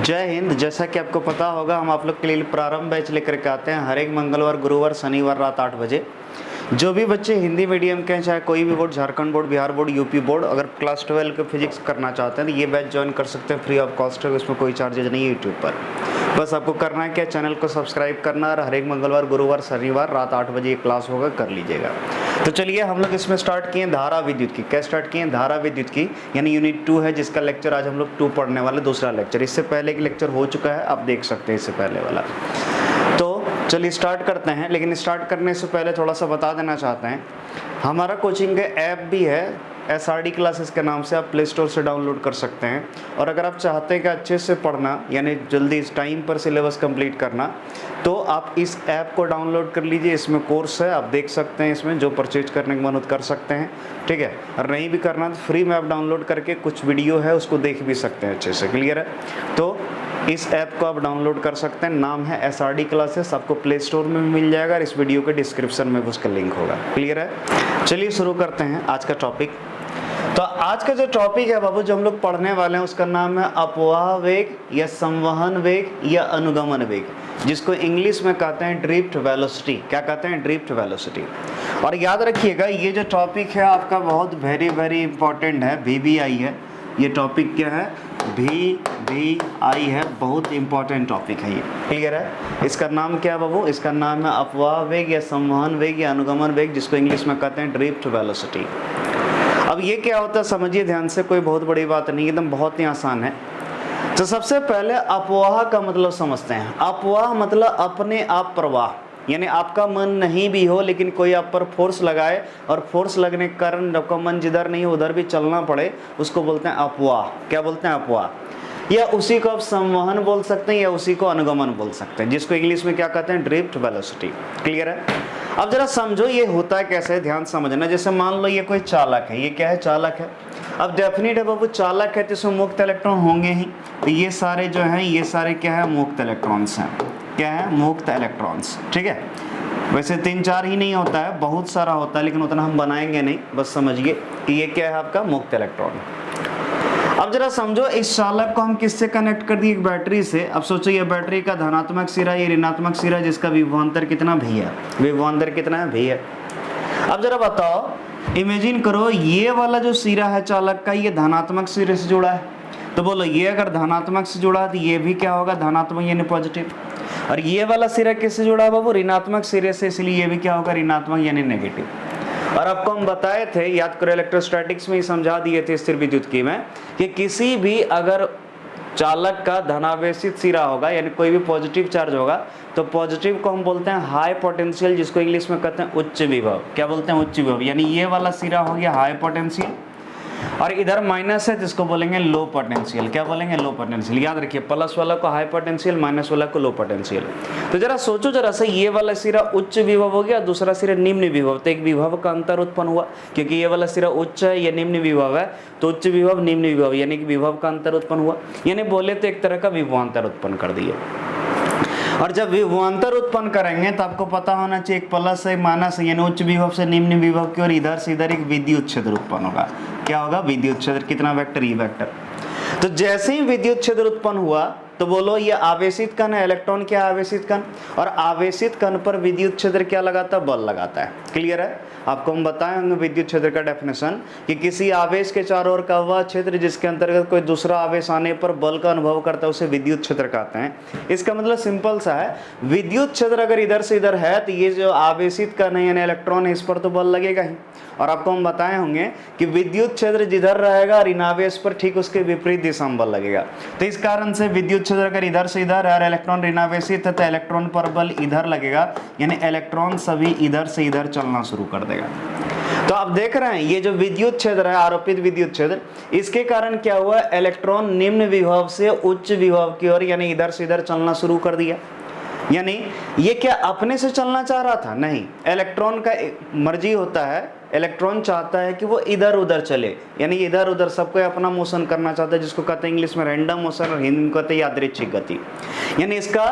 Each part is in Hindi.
जय हिंद। जैसा कि आपको पता होगा, हम आप लोग के लिए प्रारंभ बैच लेकर के आते हैं हर एक मंगलवार, गुरुवार, शनिवार रात 8 बजे। जो भी बच्चे हिंदी मीडियम के हैं, चाहे कोई भी board, Jharkhand board, Bihar board, UP board, अगर क्लास 12 के फिजिक्स करना चाहते हैं तो ये बैच ज्वाइन कर सकते हैं, फ्री ऑफ कॉस्ट है, इसमें कोई चार्जेज नहीं है यूट्यूब पर। बस आपको करना है क्या, चैनल को सब्सक्राइब करना और हर एक मंगलवार, गुरुवार, शनिवार रात 8 बजे ये क्लास होगा, कर लीजिएगा। तो चलिए हम लोग इसमें स्टार्ट किए धारा विद्युत की। क्या स्टार्ट किए? धारा विद्युत की, यानी यूनिट 2 है, जिसका लेक्चर आज हम लोग 2 पढ़ने वाले, दूसरा लेक्चर। इससे पहले एक लेक्चर हो चुका है, आप देख सकते हैं इससे पहले वाला। तो चलिए स्टार्ट करते हैं, लेकिन स्टार्ट करने से पहले थोड़ा सा बता देना चाहते हैं, हमारा कोचिंग का ऐप भी है, SRD क्लासेस के नाम से, आप प्ले स्टोर से डाउनलोड कर सकते हैं। और अगर आप चाहते हैं कि अच्छे से पढ़ना, यानी जल्दी इस टाइम पर सिलेबस कंप्लीट करना, तो आप इस ऐप को डाउनलोड कर लीजिए। इसमें कोर्स है, आप देख सकते हैं, इसमें जो परचेज करने का मन कर सकते हैं, ठीक है। और नहीं भी करना तो फ्री में आप डाउनलोड करके कुछ वीडियो है उसको देख भी सकते हैं अच्छे से, क्लियर है। तो इस ऐप को आप डाउनलोड कर सकते हैं, नाम है SRD क्लासेस, आपको प्ले स्टोर में भी मिल जाएगा और इस वीडियो के डिस्क्रिप्शन में उसका लिंक होगा, क्लियर है। चलिए शुरू करते हैं आज का टॉपिक। तो आज का जो टॉपिक है बाबू, जो हम लोग पढ़ने वाले हैं, उसका नाम है अपवाह वेग या संवहन वेग या अनुगमन वेग, जिसको इंग्लिश में कहते हैं ड्रिफ्ट वेलोसिटी। क्या कहते हैं? Drift velocity. और याद रखिएगा, ये जो टॉपिक है आपका बहुत वेरी इंपॉर्टेंट है, VVI है। ये टॉपिक क्या है? VVI है, बहुत इंपॉर्टेंट टॉपिक है ये, क्लियर है। इसका नाम क्या है बाबू? इसका नाम है अपवाह वेग या संवहन वेग या अनुगमन वेग, जिसको इंग्लिश में कहते हैं ड्रिफ्ट वेलोसिटी। अब ये क्या होता है समझिए ध्यान से, कोई बहुत बड़ी बात नहीं, एकदम बहुत ही आसान है। तो सबसे पहले अपवाह का मतलब समझते हैं। अपवाह मतलब अपने आप प्रवाह, यानी आपका मन नहीं भी हो लेकिन कोई आप पर फोर्स लगाए और फोर्स लगने के कारण आपका मन जिधर नहीं उधर भी चलना पड़े, उसको बोलते हैं अपवाह। क्या बोलते हैं? अपवाह। या उसी को आप संवहन बोल सकते हैं या उसी को अनुगमन बोल सकते हैं, जिसको इंग्लिश में क्या कहते हैं? ड्रिफ्ट वेलोसिटी, क्लियर है। अब जरा समझो ये होता है कैसे, ध्यान समझना। जैसे मान लो ये कोई चालक है, ये क्या है? चालक है। अब डेफिनेट है बाबू, चालक है तो इसमें मुक्त इलेक्ट्रॉन होंगे ही, तो ये सारे जो हैं, ये सारे क्या है? मुक्त इलेक्ट्रॉन्स हैं। क्या है? मुक्त इलेक्ट्रॉन्स, ठीक है। वैसे 3-4 ही नहीं होता है, बहुत सारा होता है, लेकिन उतना हम बनाएंगे नहीं, बस समझिए कि ये क्या है? आपका मुक्त इलेक्ट्रॉन। अब जरा समझो, इस चालक को हम किससे कनेक्ट कर दिए? एक बैटरी से। अब सोचो, ये बैटरी का धनात्मक सिरा, ये ऋणात्मक सिरा, जिसका विभवांतर कितना भी है? विभवांतर कितना है? भी है। अब जरा बताओ, इमेजिन करो, ये वाला जो सिरा है चालक का, ये धनात्मक सिरे से जुड़ा है, तो बोलो ये अगर धनात्मक से जुड़ा है तो ये भी क्या होगा? धनात्मक यानी पॉजिटिव। और ये वाला सिरा किससे जुड़ा है बाबू? ऋणात्मक सिरे से, इसलिए ये भी क्या होगा? ऋणात्मक यानी नेगेटिव। और आपको हम बताए थे, याद करो, इलेक्ट्रोस्टैटिक्स में ही समझा दिए थे स्थिर विद्युत की में, कि किसी भी अगर चालक का धनावेशित सिरा होगा, यानी कोई भी पॉजिटिव चार्ज होगा, तो पॉजिटिव को हम बोलते हैं हाई पोटेंशियल, जिसको इंग्लिश में कहते हैं उच्च विभव। क्या बोलते हैं? उच्च विभव। यानी ये वाला सिरा हो गया हाई पोटेंशियल, और इधर माइनस है जिसको बोलेंगे लो पोटेंशियल। क्या बोलेंगे? Low potential. याद रखिए, प्लस वाला को हाई पोटेंशियल, माइनस वाला को लो पोटेंशियल। तो जरा सोचो जरा से, ये वाला सिरा उच्च विभव हो गया, दूसरा सिरा निम्न विभव, तो एक विभव का अंतर उत्पन्न हुआ, क्योंकि ये वाला सिरा उच्च है, ये निम्न विभव है, तो उच्च विभव निम्न विभव, यानी कि विभव का अंतर उत्पन्न हुआ। यानी बोले तो एक तरह का विभवांतर उत्पन्न कर दिए। और जब विभवांतर उत्पन्न करेंगे तो आपको पता होना चाहिए, एक प्लस है, माइनस है, यानी उच्च विभव से निम्न विभव की ओर इधर से इधर एक विद्युत क्षेत्र उत्पन्न होगा। क्या होगा? विद्युत क्षेत्र। कितना? Vector, E vector. तो जैसे ही विद्युत क्षेत्र उत्पन्न हुआ, तो बोलो ये आवेशित कण है, इलेक्ट्रॉन क्या है? आवेशित कण। और आवेशित कण पर विद्युत क्षेत्र क्या लगाता है? बल लगाता है, क्लियर है। आपको हम बताए होंगे विद्युत क्षेत्र का डेफिनेशन, कि किसी आवेश के चारों ओर का वह क्षेत्र जिसके अंतर्गत कोई दूसरा आवेश आने पर बल का अनुभव करता है, उसे विद्युत क्षेत्र कहते हैं। इसका मतलब सिंपल सा है, विद्युत क्षेत्र अगर इधर से इधर है तो ये जो आवेशित कण है यानी इलेक्ट्रॉन है, इस पर तो बल लगेगा ही। और आपको हम बताए होंगे कि विद्युत क्षेत्र जिधर रहेगा ऋण आवेश पर ठीक उसके विपरीत दिशा में बल लगेगा। तो इस कारण से विद्युत क्षेत्र अगर इधर से इधर है और इलेक्ट्रॉन ऋणावेशित है, तो इलेक्ट्रॉन पर बल इधर लगेगा, यानी इलेक्ट्रॉन सभी इधर से इधर चलना शुरू कर देगा। तो आप देख रहे हैं, ये जो विद्युत क्षेत्र है, आरोपित विद्युत क्षेत्र, इसके कारण क्या हुआ? इलेक्ट्रॉन निम्न विभव से उच्च विभव की ओर, यानी इधर से इधर चलना शुरू कर दिया। यानी ये क्या अपने से चलना चाह रहा था? नहीं, इलेक्ट्रॉन का मर्जी होता है, इलेक्ट्रॉन चाहता है कि वो इधर उधर चले, यानी इधर उधर सबको अपना मोशन करना चाहता है, जिसको कहते हैं इंग्लिश में रैंडम मोशन और हिंदी में कहते हैं यादृच्छिक गति। यानी इसका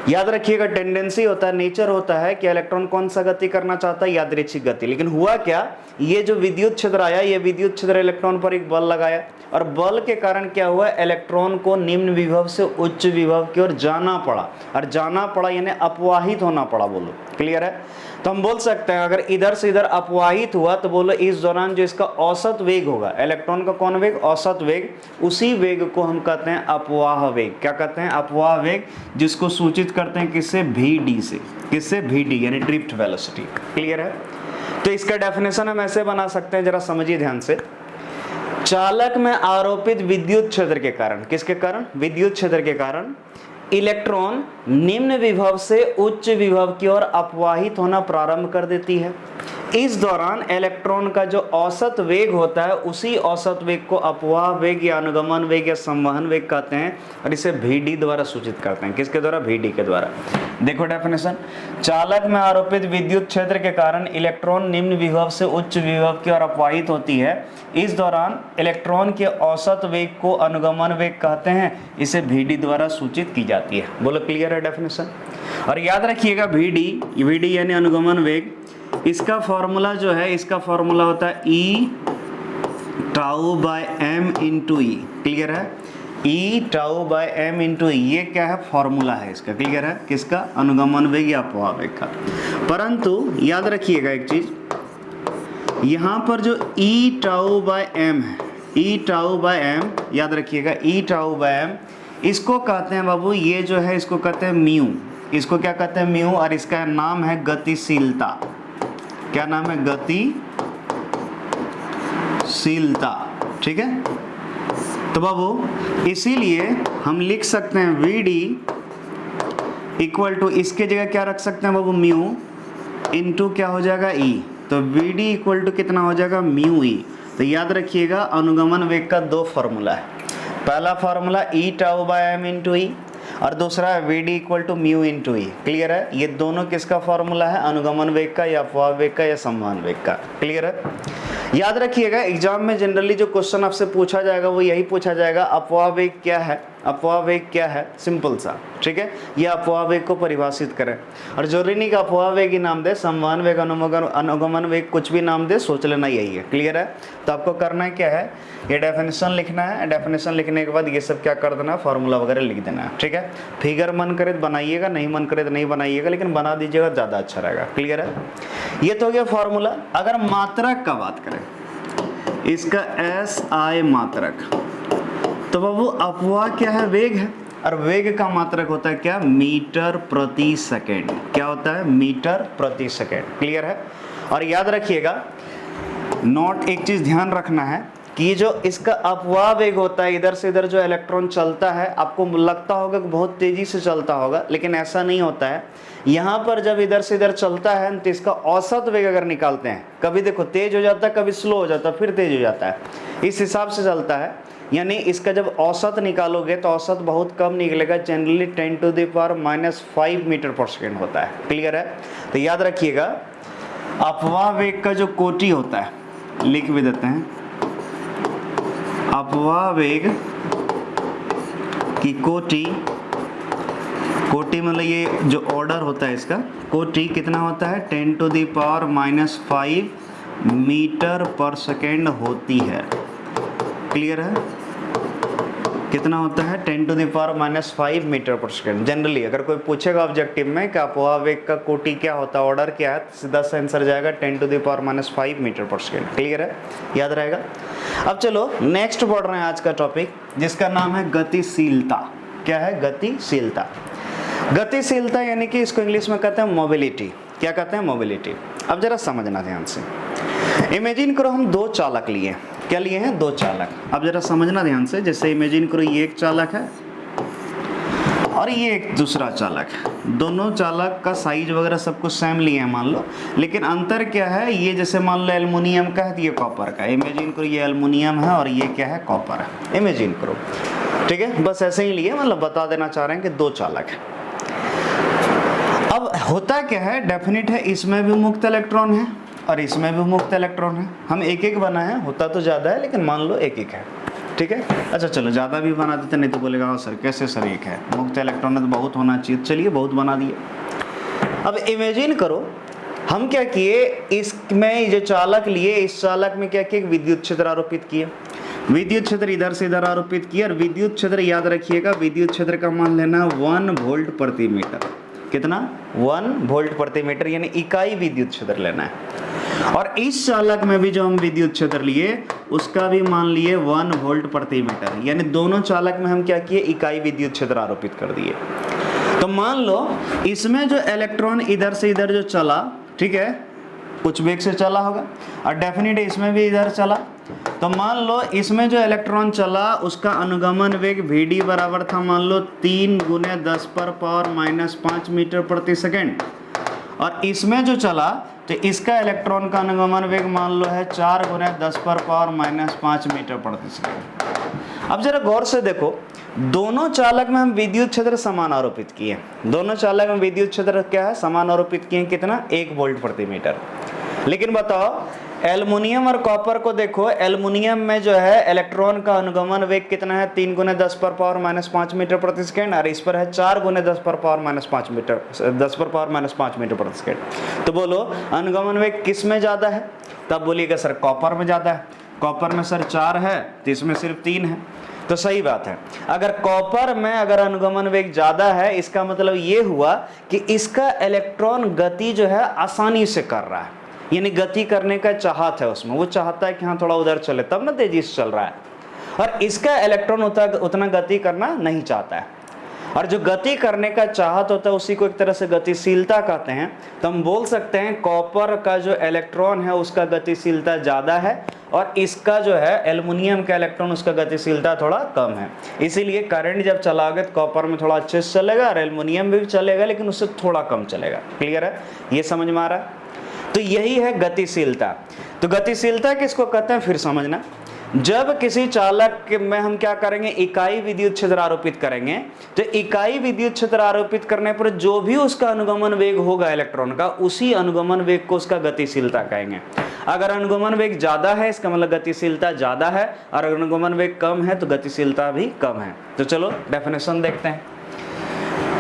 याद रखिएगा, टेंडेंसी होता है, नेचर होता है कि इलेक्ट्रॉन कौन सा गति करना चाहता है, यादृच्छिक गति। लेकिन हुआ क्या, ये जो विद्युत क्षेत्र आया, ये विद्युत क्षेत्र इलेक्ट्रॉन पर एक बल लगाया, और बल के कारण क्या हुआ, इलेक्ट्रॉन को निम्न विभव से उच्च विभव की ओर जाना पड़ा, और जाना पड़ा यानी अपवाहित होना पड़ा। बोलो क्लियर है? तो हम बोल सकते हैं अगर इधर से इधर अपवाहित हुआ तो बोलो इस दौरान जो इसका औसत वेग होगा, इलेक्ट्रॉन का कौन वेग, औसत वेग, उसी वेग को हम कहते हैं अपवाह वेग। क्या कहते हैं? अपवाह वेग, जिसको सूचित करते हैं किससे, vd से। किससे? vd यानी ड्रिफ्ट वेलोसिटी। क्लियर है? तो इसका डेफिनेशन हम ऐसे बना सकते हैं, जरा समझिए ध्यान से। चालक में आरोपित विद्युत क्षेत्र के कारण, किसके कारण, विद्युत क्षेत्र के कारण इलेक्ट्रॉन निम्न विभव से उच्च विभव की ओर अपवाहित होना प्रारंभ कर देती है। इस दौरान इलेक्ट्रॉन का जो औसत वेग होता है, उसी औसत वेग को अपवाह वेग या अनुगमन वेग या संवहन वेग कहते हैं, और इसे vd द्वारा सूचित करते हैं। किसके द्वारा? vd के द्वारा। देखो डेफिनेशन, चालक में आरोपित विद्युत क्षेत्र के कारण इलेक्ट्रॉन निम्न विभव से उच्च विभव की ओर अपवाहित होती है। इस दौरान इलेक्ट्रॉन के औसत वेग को अनुगमन वेग कहते हैं, इसे vd द्वारा सूचित की जाती है। बोलो क्लियर है डेफिनेशन? और याद रखिएगा vd यानी अनुगमन वेग, इसका फॉर्मूला जो है, इसका फॉर्मूला होता है E tau by m into E. Clear है? E tau by m into E, ये क्या है, फॉर्मूला है इसका। क्लियर है? किसका? अनुगमन वेग या अपवाह वेग का। परंतु याद रखिएगा एक चीज, यहाँ पर जो E टाउ बाय m है, E टाउ बाय m, याद रखिएगा E टाउ बाय m, इसको कहते हैं बाबू, ये जो है इसको कहते हैं म्यू। इसको क्या कहते हैं? म्यू। और इसका नाम है गतिशीलता। क्या नाम है? गतिशीलता। ठीक है? तो बाबू इसीलिए हम लिख सकते हैं vd इक्वल टू, इसके जगह क्या रख सकते हैं बाबू, म्यू इंटू क्या हो जाएगा, e। तो vd इक्वल टू कितना हो जाएगा, म्यू e। तो याद रखिएगा अनुगमन वेग का दो फॉर्मूला है। पहला formula E tau by m into E, और दूसरा है vd equal to mu into E. Clear है? ये दोनों किसका फॉर्मूला है? अनुगमन वेग का या अपवाह वेग का या संवहन वेग का। क्लियर है? याद रखिएगा, एग्जाम में जनरली जो क्वेश्चन आपसे पूछा जाएगा वो यही पूछा जाएगा, अपवाह वेग क्या है, अपवाह वेग क्या है, सिंपल सा। ठीक है? ये अपवाह वेग को परिभाषित करें, और जरूरी नहीं कि अपवाह वेग ही नाम दे, संवहन वेग, अनुगमन वेग, कुछ भी नाम दे, सोच लेना यही है। क्लियर है? तो आपको करना है क्या है, ये डेफिनेशन लिखना है, डेफिनेशन लिखने के बाद ये सब क्या कर देना, फॉर्मूला वगैरह लिख देना है। ठीक है? फिगर मन करे तो बनाइएगा, नहीं मन करे तो नहीं बनाइएगा, लेकिन बना दीजिएगा, ज़्यादा अच्छा रहेगा। क्लियर है? ये तो हो गया फॉर्मूला। अगर मात्रक का बात करें, इसका SI मात्रक, तो बाबू अपवाह क्या है, वेग है, और वेग का मात्रक होता है क्या, मीटर प्रति सेकेंड। क्या होता है? मीटर प्रति सेकेंड। क्लियर है? और याद रखिएगा, नोट एक चीज ध्यान रखना है कि जो इसका अपवाह वेग होता है, इधर से इधर जो इलेक्ट्रॉन चलता है, आपको लगता होगा कि बहुत तेजी से चलता होगा, लेकिन ऐसा नहीं होता है। यहाँ पर जब इधर से इधर चलता है तो इसका औसत वेग अगर निकालते हैं, कभी देखो तेज हो जाता है, कभी स्लो हो जाता है, फिर तेज हो जाता है, इस हिसाब से चलता है। यानी इसका जब औसत निकालोगे तो औसत बहुत कम निकलेगा, जनरली 10⁻⁻5 मीटर पर सेकेंड होता है। क्लियर है? तो याद रखिएगा, अपवाह वेग का जो कोटि होता है, लिख भी देते हैं, अपवाह वेग की कोटि मतलब ये जो ऑर्डर होता है इसका, कोटि कितना होता है, 10⁻⁻5 मीटर पर सेकेंड होती है। क्लियर है? कितना होता है, 10⁻⁻5 मीटर पर सेकेंड। जनरली अगर कोई पूछेगा ऑब्जेक्टिव में कि अपवाह वेग का कोटि क्या होता है, ऑर्डर क्या है, सीधा सा आंसर जाएगा 10⁻⁻5 मीटर पर सेकेंड। क्लियर है? याद रहेगा। अब चलो नेक्स्ट बढ़ रहे हैं आज का टॉपिक, जिसका नाम है गतिशीलता। क्या है? गतिशीलता। गतिशीलता यानी कि इसको इंग्लिश में कहते हैं मोबिलिटी। क्या कहते हैं? मोबिलिटी। अब जरा समझना ध्यान से, इमेजिन करो हम दो चालक लिए। क्या लिए हैं? दो चालक। अब जरा समझना ध्यान से, जैसे इमेजिन करो ये एक चालक है और ये एक दूसरा चालक है। दोनों चालक का साइज वगैरह सब कुछ सेम लिए हैं मान लो, लेकिन अंतर क्या है, ये जैसे मान लो एल्युमिनियम का है तो ये कॉपर का है। इमेजिन करो ये एल्युमिनियम है और ये क्या है, कॉपर है। इमेजिन करो, ठीक है, बस ऐसे ही लिए, मतलब बता देना चाह रहे हैं कि दो चालक है। अब होता क्या है, डेफिनेट है इसमें भी मुक्त इलेक्ट्रॉन है और इसमें भी मुक्त इलेक्ट्रॉन है। हम एक एक बनाए हैं, होता तो ज़्यादा है लेकिन मान लो एक एक है, ठीक है। अच्छा चलो ज़्यादा भी बना देते, नहीं तो बोलेगा हाँ सर कैसे सर एक है, मुक्त इलेक्ट्रॉन तो बहुत होना चाहिए। चलिए बहुत बना दिए। अब इमेजिन करो हम क्या किए, इसमें जो चालक लिए, इस चालक में क्या किया, विद्युत क्षेत्र आरोपित किए। विद्युत क्षेत्र इधर से इधर आरोपित किया, और विद्युत क्षेत्र याद रखिएगा, विद्युत क्षेत्र का मान लेना 1 वोल्ट प्रति मीटर। कितना? 1 वोल्ट प्रति मीटर, यानी इकाई विद्युत क्षेत्र लेना है। और इस चालक में भी जो हम विद्युत क्षेत्र लिए उसका भी मान लिए 1 वोल्ट प्रति मीटर, यानी दोनों चालक में हम क्या किए, इकाई विद्युत क्षेत्र आरोपित कर दिए। तो मान लो इसमें जो इलेक्ट्रॉन इधर से इधर जो चला, ठीक है, कुछ वेग से चला होगा, और डेफिनेटली इसमें भी इधर चला। तो मान लो इसमें जो इलेक्ट्रॉन चला उसका अनुगमन वेग Vd बराबर था मान लो 3 × 10⁻⁻5 मीटर प्रति सेकेंड, और इसमें जो चला तो इसका इलेक्ट्रॉन का अनुगमन वेग मान लो है 4 × 10⁻5 मीटर प्रति सेकेंड। अब जरा गौर से देखो, दोनों चालक में हम विद्युत क्षेत्र समान आरोपित किए, दोनों चालक में विद्युत क्षेत्र क्या है, समान आरोपित किए। कितना? 1 वोल्ट प्रति मीटर। लेकिन बताओ एल्युमिनियम और कॉपर को देखो, एल्युमिनियम में जो है इलेक्ट्रॉन का अनुगमन वेग कितना है, 3 × 10⁻5 मीटर प्रति सेकेंड, और इस पर है 4 × 10⁻5 मीटर प्रति सेकेंड। तो बोलो अनुगमन वेग किस में ज्यादा है? तब बोलिएगा सर कॉपर में ज्यादा है। कॉपर में सर 4 है तो इसमें सिर्फ 3 है, तो सही बात है। अगर कॉपर में अगर अनुगमन वेग ज्यादा है, इसका मतलब ये हुआ कि इसका इलेक्ट्रॉन गति जो है आसानी से कर रहा है, यानी गति करने का चाहत है उसमें, वो चाहता है कि हाँ थोड़ा उधर चले, तब ना तेजी से चल रहा है। और इसका इलेक्ट्रॉन उतना गति करना नहीं चाहता है, और जो गति करने का चाहत होता है उसी को एक तरह से गतिशीलता कहते हैं। तो हम बोल सकते हैं कॉपर का जो इलेक्ट्रॉन है उसका गतिशीलता ज़्यादा है, और इसका जो है एल्युमिनियम का इलेक्ट्रॉन उसका गतिशीलता थोड़ा कम है। इसीलिए करंट जब चलाओगे तो कॉपर में थोड़ा अच्छे से चलेगा, और एल्युमिनियम में भी चलेगा लेकिन उससे थोड़ा कम चलेगा। क्लियर है? ये समझ में आ रहा है? तो यही है गतिशीलता। तो गतिशीलता किसको कहते हैं फिर समझना। जब किसी चालक में हम क्या करेंगे, इकाई विद्युत क्षेत्र आरोपित करेंगे, तो इकाई विद्युत क्षेत्र आरोपित करने पर जो भी उसका अनुगमन वेग होगा इलेक्ट्रॉन का, उसी अनुगमन वेग को उसका गतिशीलता कहेंगे। अगर अनुगमन वेग ज्यादा है इसका मतलब गतिशीलता ज्यादा है, और अगर अनुगमन वेग कम है तो गतिशीलता भी कम है। तो चलो डेफिनेशन देखते हैं।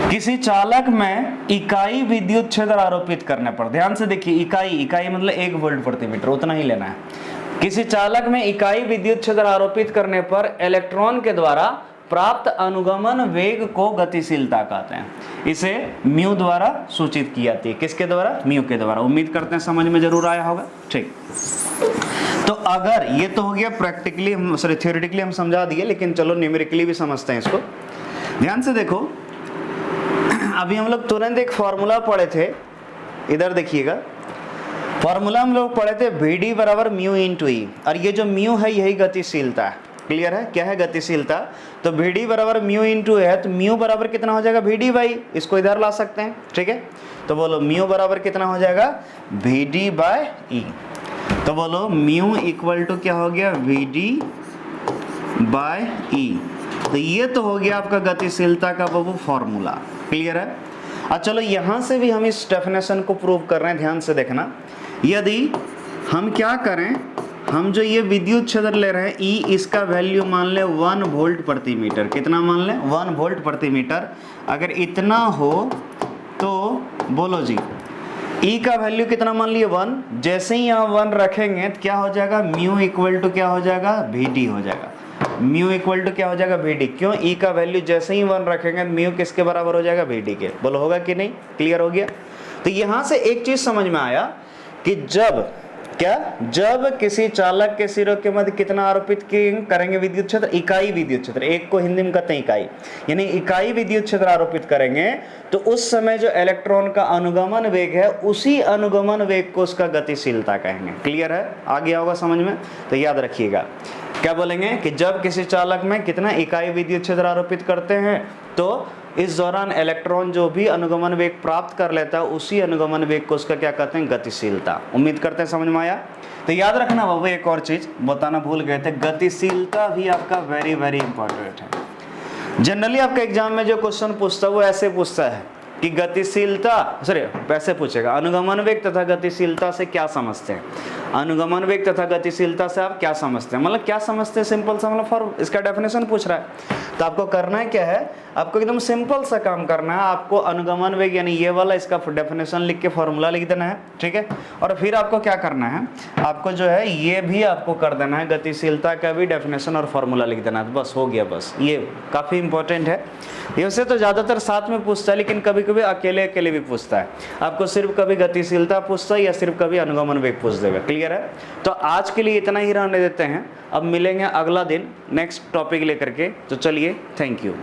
किसी चालक में इकाई विद्युत क्षेत्र आरोपित करने पर, ध्यान से देखिए, इकाई मतलब 1 वोल्ट प्रति मीटर, उतना ही लेना है। किसी चालक में इकाई विद्युत क्षेत्र आरोपित करने पर इलेक्ट्रॉन के द्वारा प्राप्त अनुगमन वेग को गतिशीलता कहते हैं। इसे म्यू द्वारा सूचित की जाती है। किसके द्वारा? म्यू के द्वारा। उम्मीद करते हैं समझ में जरूर आया होगा। ठीक, तो अगर ये तो हो गया प्रैक्टिकली, सॉरी थियोरेटिकली हम समझा दिए, लेकिन चलो न्यूमेरिकली भी समझते हैं इसको। ध्यान से देखो, अभी हम लोग तुरंत एक फॉर्मूला पढ़े थे, इधर देखिएगा, फॉर्मूला हम लोग पढ़े थे Vd बराबर म्यू इंटू ई, और ये जो म्यू है यही गतिशीलता है। क्लियर है? क्या है गतिशीलता? तो Vd बराबर म्यू इंटू है, तो म्यू बराबर कितना हो जाएगा, Vd बाई, इसको इधर ला सकते हैं। ठीक है, तो बोलो म्यू बराबर कितना हो जाएगा, Vd बाय ई। तो बोलो म्यू इक्वल टू क्या हो गया, Vd बाय ई। तो ये तो हो गया आपका गतिशीलता का बाबू फॉर्मूला। क्लियर है? अब चलो यहां से भी हम इस डेफिनेशन को प्रूव कर रहे हैं, ध्यान से देखना। यदि हम क्या करें, हम जो ये विद्युत क्षेत्र ले रहे हैं ई, इसका वैल्यू मान ले 1 वोल्ट प्रति मीटर। कितना मान ले? 1 वोल्ट प्रति मीटर। अगर इतना हो तो बोलो जी ई का वैल्यू कितना मान लिए, 1। जैसे ही यहाँ 1 रखेंगे तो क्या हो जाएगा, म्यू इक्वल टू क्या हो जाएगा, Vd हो जाएगा। म्यू इक्वल टू क्या हो जाएगा, Vd। क्यों? ई का वैल्यू जैसे ही 1 रखेंगे म्यू किसके बराबर हो जाएगा, Vd के। बोलो होगा कि नहीं? क्लियर हो गया? तो यहां से एक चीज समझ में आया कि जब किसी चालक के सिरों के मध्य कितना आरोपित करेंगे विद्युत क्षेत्र, इकाई विद्युत क्षेत्र, एक को हिंदी में कहते हैं इकाई, यानी इकाई विद्युत क्षेत्र आरोपित करेंगे, तो उस समय जो इलेक्ट्रॉन का अनुगमन वेग है उसी अनुगमन वेग को उसका गतिशीलता कहेंगे। क्लियर है? आ गया होगा समझ में? तो याद रखिएगा, क्या बोलेंगे कि जब किसी चालक में कितना इकाई विद्युत क्षेत्र आरोपित करते हैं, तो इस दौरान इलेक्ट्रॉन जो भी अनुगमन वेग प्राप्त कर लेता है उसी अनुगमन वेग को उसका क्या कहते हैं, गतिशीलता। उम्मीद करते हैं समझ में आया। तो याद रखना बाबू, एक और चीज बताना भूल गए थे, गतिशीलता भी आपका वेरी वेरी इंपॉर्टेंट है। जनरली आपका एग्जाम में जो क्वेश्चन पूछता है वो ऐसे पूछता है कि गतिशीलता, सॉरी वैसे पूछेगा, अनुगमन वेग तथा गतिशीलता से क्या समझते हैं। अनुगमन वेग तथा गतिशीलता से आप क्या समझते हैं, मतलब क्या समझते हैं, सिंपल सा मतलब फॉर इसका डेफिनेशन पूछ रहा है। तो आपको करना है क्या है, आपको एकदम सिंपल सा काम करना है, आपको अनुगमन वेग यानी ये वाला इसका डेफिनेशन लिख के फॉर्मूला लिख देना है, ठीक है। और फिर आपको क्या करना है, आपको जो है ये भी आपको कर देना है, गतिशीलता का भी डेफिनेशन और फॉर्मूला लिख देना है, बस हो गया। बस ये काफ़ी इंपॉर्टेंट है। ये वैसे तो ज़्यादातर साथ में पूछता है, लेकिन कभी कभी अकेले अकेले भी पूछता है। आपको सिर्फ कभी गतिशीलता पूछता है या सिर्फ कभी अनुगमन वेग पूछ देगा। क्लियर है। तो आज के लिए इतना ही रहने देते हैं, अब मिलेंगे अगला दिन नेक्स्ट टॉपिक लेकर के। तो चलिए, थैंक यू।